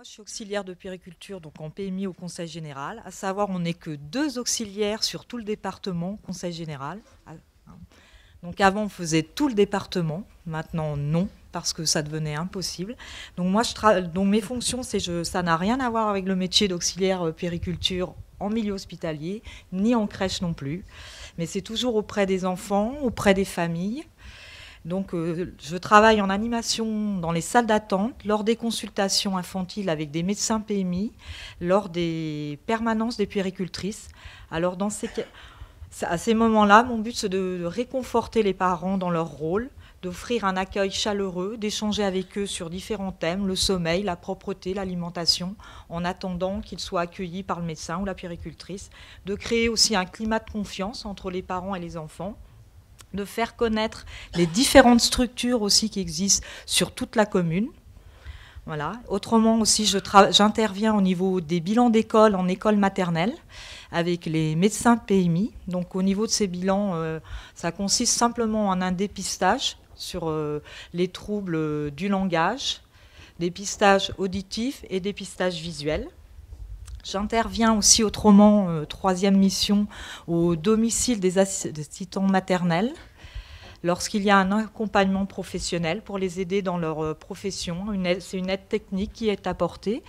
Moi, je suis auxiliaire de puériculture, donc en PMI au Conseil général. À savoir, on n'est que 2 auxiliaires sur tout le département, Conseil général. Donc avant, on faisait tout le département. Maintenant, non, parce que ça devenait impossible. Donc moi, donc mes fonctions, ça n'a rien à voir avec le métier d'auxiliaire puériculture en milieu hospitalier, ni en crèche non plus. Mais c'est toujours auprès des enfants, auprès des familles. Donc, je travaille en animation dans les salles d'attente, lors des consultations infantiles avec des médecins PMI, lors des permanences des puéricultrices. Alors, à ces moments-là, mon but, c'est de réconforter les parents dans leur rôle, d'offrir un accueil chaleureux, d'échanger avec eux sur différents thèmes, le sommeil, la propreté, l'alimentation, en attendant qu'ils soient accueillis par le médecin ou la puéricultrice, de créer aussi un climat de confiance entre les parents et les enfants, de faire connaître les différentes structures aussi qui existent sur toute la commune. Voilà. Autrement aussi, j'interviens au niveau des bilans d'école en école maternelle avec les médecins PMI. Donc au niveau de ces bilans, ça consiste simplement en un dépistage sur les troubles du langage, dépistage auditif et dépistage visuel. J'interviens aussi autrement, troisième mission, au domicile des assistants maternels, lorsqu'il y a un accompagnement professionnel pour les aider dans leur profession. C'est une aide technique qui est apportée.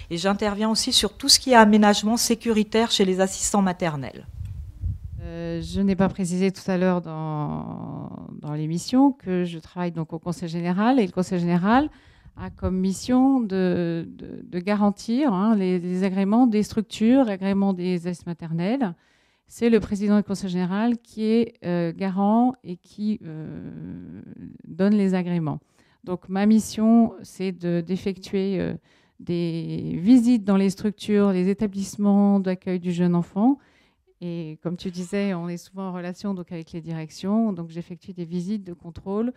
Et j'interviens aussi sur tout ce qui est aménagement sécuritaire chez les assistants maternels. Je n'ai pas précisé tout à l'heure dans l'émission que je travaille donc au Conseil général, et le Conseil général a comme mission de garantir les agréments des structures, l'agrément des aides maternelles. C'est le président du Conseil général qui est garant et qui donne les agréments. Donc ma mission, c'est d'effectuer des visites dans les structures, les établissements d'accueil du jeune enfant. Et comme tu disais, on est souvent en relation donc, avec les directions. Donc j'effectue des visites de contrôle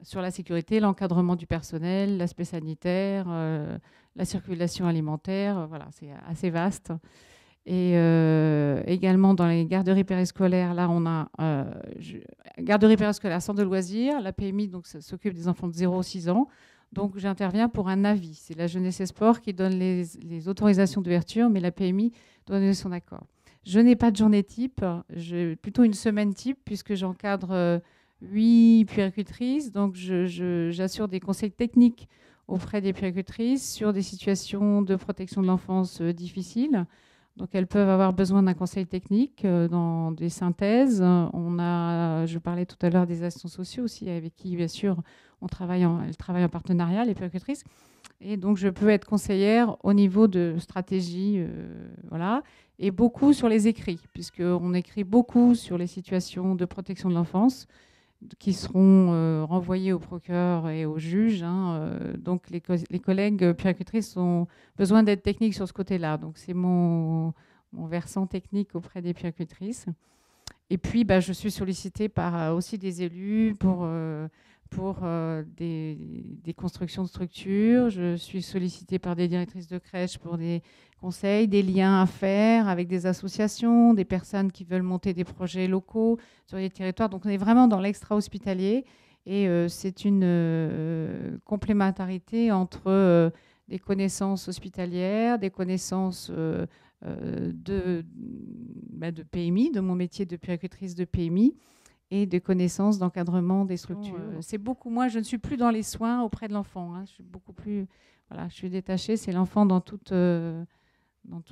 sur la sécurité, l'encadrement du personnel, l'aspect sanitaire, la circulation alimentaire. Voilà, c'est assez vaste. Et également dans les garderies périscolaires, là on a garderie périscolaire, centre de loisirs, la PMI donc s'occupe des enfants de 0-6 ans. Donc j'interviens pour un avis. C'est la jeunesse et sport qui donne les autorisations d'ouverture, mais la PMI doit donner son accord. Je n'ai pas de journée type, j'ai plutôt une semaine type puisque j'encadre 8 puéricultrices. Donc j'assure des conseils techniques auprès des puéricultrices sur des situations de protection de l'enfance difficiles. Donc, elles peuvent avoir besoin d'un conseil technique dans des synthèses. Je parlais tout à l'heure des assistants sociaux aussi, avec qui, bien sûr, elles travaillent en partenariat, les puéricultrices. Et donc, je peux être conseillère au niveau de stratégie, voilà, et beaucoup sur les écrits, puisqu'on écrit beaucoup sur les situations de protection de l'enfance qui seront renvoyés au procureur et au juge. Donc, les collègues puéricultrices ont besoin d'aide technique sur ce côté-là. Donc, c'est mon versant technique auprès des puéricultrices. Et puis, je suis sollicitée par aussi des élus pour des constructions de structures. Je suis sollicitée par des directrices de crèche pour des conseils, des liens à faire avec des associations, des personnes qui veulent monter des projets locaux sur les territoires. Donc, on est vraiment dans l'extra-hospitalier et c'est une complémentarité entre des connaissances hospitalières, des connaissances de PMI, de mon métier de puéricultrice de PMI, et des connaissances d'encadrement des structures. C'est beaucoup moins, je ne suis plus dans les soins auprès de l'enfant. Je suis beaucoup plus, voilà, je suis détachée. C'est l'enfant dans tout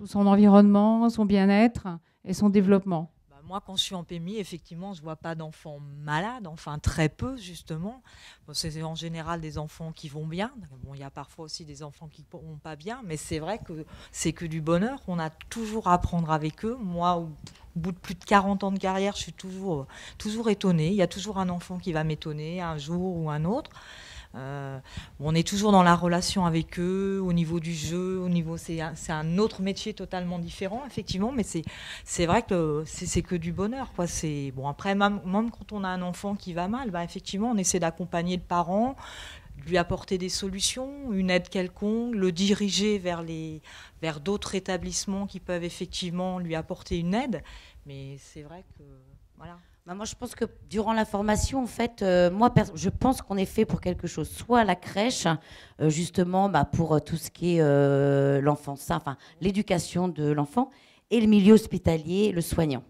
son environnement, son bien-être et son développement. Moi, quand je suis en PMI, effectivement, je ne vois pas d'enfants malades, enfin très peu, justement. Bon, c'est en général des enfants qui vont bien. Bon, il y a parfois aussi des enfants qui ne vont pas bien, mais c'est vrai que c'est que du bonheur. On a toujours à apprendre avec eux. Moi, au bout de plus de 40 ans de carrière, je suis toujours étonnée. Il y a toujours un enfant qui va m'étonner un jour ou un autre. On est toujours dans la relation avec eux, au niveau du jeu, c'est un autre métier totalement différent, effectivement, mais c'est vrai que c'est que du bonheur, quoi. Bon, après, même quand on a un enfant qui va mal, effectivement, on essaie d'accompagner le parent, lui apporter des solutions, une aide quelconque, le diriger vers d'autres établissements qui peuvent effectivement lui apporter une aide, mais c'est vrai que, voilà. Bah, moi, je pense que durant la formation, en fait, je pense qu'on est fait pour quelque chose. Soit la crèche, justement, bah, pour tout ce qui est l'enfant, enfin, l'éducation de l'enfant, et le milieu hospitalier, le soignant.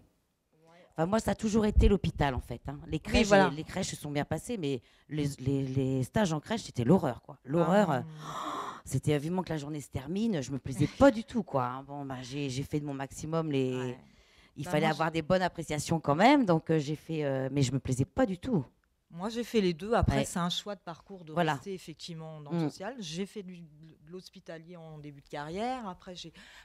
Enfin, moi, ça a toujours été l'hôpital, en fait, hein. Les crèches, voilà. les crèches se sont bien passées, mais les stages en crèche, c'était l'horreur, quoi. L'horreur, c'était vivement que la journée se termine. Je me plaisais pas du tout, quoi, hein. Bon, bah, j'ai fait de mon maximum les. Ouais. Il Bah, fallait moi, avoir des bonnes appréciations quand même, donc j'ai fait, mais je me plaisais pas du tout. Moi, j'ai fait les deux. Après, Ouais. c'est un choix de parcours de Voilà. rester effectivement dans le social. J'ai fait de l'hospitalier en début de carrière. Après,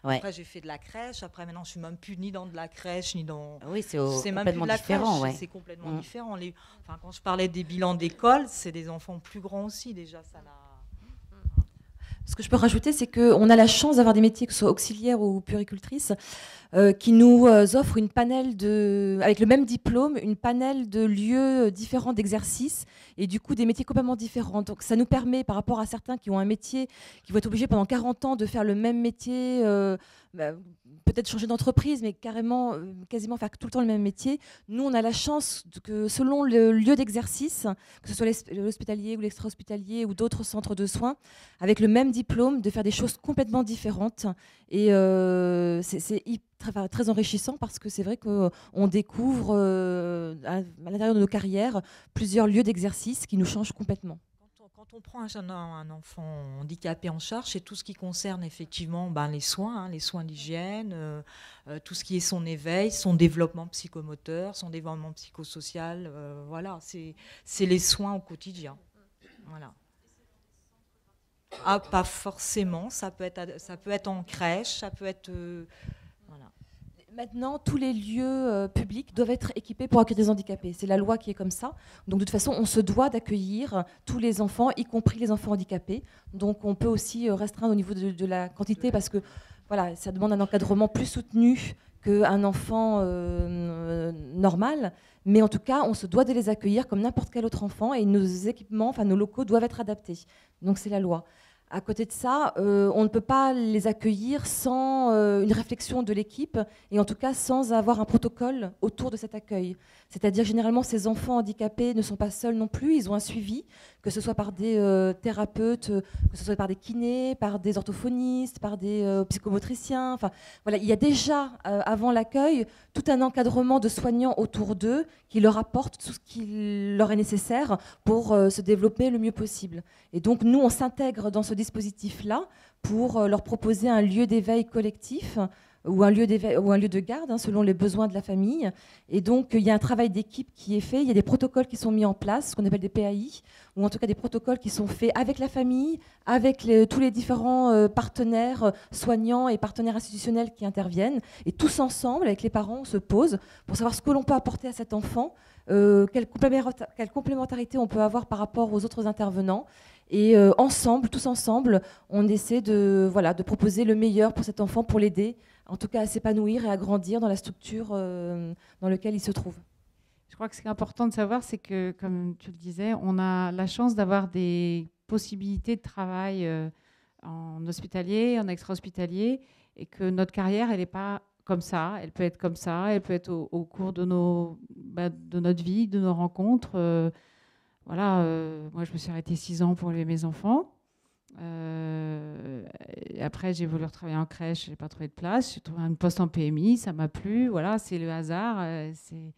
Ouais. j'ai fait de la crèche. Après, maintenant, je suis même plus ni dans de la crèche, ni dans... Oui, c'est même plus complètement de la différent, crèche. ouais. C'est complètement différent. Enfin, quand je parlais des bilans d'école, c'est des enfants plus grands aussi, déjà. Ça n'a... Ce que je peux rajouter, c'est qu'on a la chance d'avoir des métiers, que ce soit auxiliaire ou puéricultrice, qui nous offrent une panel avec le même diplôme, une panel de lieux différents d'exercice et du coup des métiers complètement différents. Donc ça nous permet, par rapport à certains qui ont un métier, qui vont être obligés pendant 40 ans de faire le même métier, peut-être changer d'entreprise, mais carrément, quasiment faire tout le temps le même métier. Nous, on a la chance que selon le lieu d'exercice, que ce soit l'hospitalier ou l'extra-hospitalier ou d'autres centres de soins, avec le même diplôme, de faire des choses complètement différentes. Et c'est très enrichissant parce que c'est vrai qu'on découvre à l'intérieur de nos carrières plusieurs lieux d'exercice qui nous changent complètement. Quand on prend un enfant handicapé en charge, c'est tout ce qui concerne effectivement les soins, les soins d'hygiène, tout ce qui est son éveil, son développement psychomoteur, son développement psychosocial. Voilà, c'est les soins au quotidien. Voilà. Ah, pas forcément. Ça peut être en crèche, ça peut être... voilà. Maintenant, tous les lieux publics doivent être équipés pour accueillir des handicapés. C'est la loi qui est comme ça. Donc, de toute façon, on se doit d'accueillir tous les enfants, y compris les enfants handicapés. Donc, on peut aussi restreindre au niveau de la quantité parce que voilà, ça demande un encadrement plus soutenu qu'un enfant normal. Mais en tout cas, on se doit de les accueillir comme n'importe quel autre enfant et nos équipements, enfin nos locaux doivent être adaptés. Donc, c'est la loi. À côté de ça, on ne peut pas les accueillir sans une réflexion de l'équipe et en tout cas sans avoir un protocole autour de cet accueil. C'est-à-dire généralement ces enfants handicapés ne sont pas seuls non plus, ils ont un suivi, que ce soit par des thérapeutes, que ce soit par des kinés, par des orthophonistes, par des psychomotriciens. Enfin, voilà, il y a déjà avant l'accueil tout un encadrement de soignants autour d'eux qui leur apportent tout ce qui leur est nécessaire pour se développer le mieux possible. Et donc nous, on s'intègre dans ce dispositif-là pour leur proposer un lieu d'éveil collectif ou un lieu de garde, selon les besoins de la famille. Et donc, il y a un travail d'équipe qui est fait, il y a des protocoles qui sont mis en place, ce qu'on appelle des PAI, ou en tout cas des protocoles qui sont faits avec la famille, avec tous les différents partenaires soignants et partenaires institutionnels qui interviennent. Et tous ensemble, avec les parents, on se pose pour savoir ce que l'on peut apporter à cet enfant, quelle complémentarité on peut avoir par rapport aux autres intervenants. Et ensemble, tous ensemble, on essaie de proposer le meilleur pour cet enfant, pour l'aider, en tout cas à s'épanouir et à grandir dans la structure dans laquelle il se trouve. Je crois que ce qui est important de savoir, c'est que, comme tu le disais, on a la chance d'avoir des possibilités de travail en hospitalier, en extra-hospitalier, et que notre carrière, elle n'est pas comme ça. Elle peut être comme ça, elle peut être au cours de notre vie, de nos rencontres. Moi, je me suis arrêtée 6 ans pour élever mes enfants. Et après, j'ai voulu retravailler en crèche, je n'ai pas trouvé de place. J'ai trouvé un poste en PMI, ça m'a plu. Voilà, c'est le hasard. C'est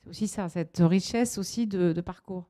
aussi ça, cette richesse aussi de parcours.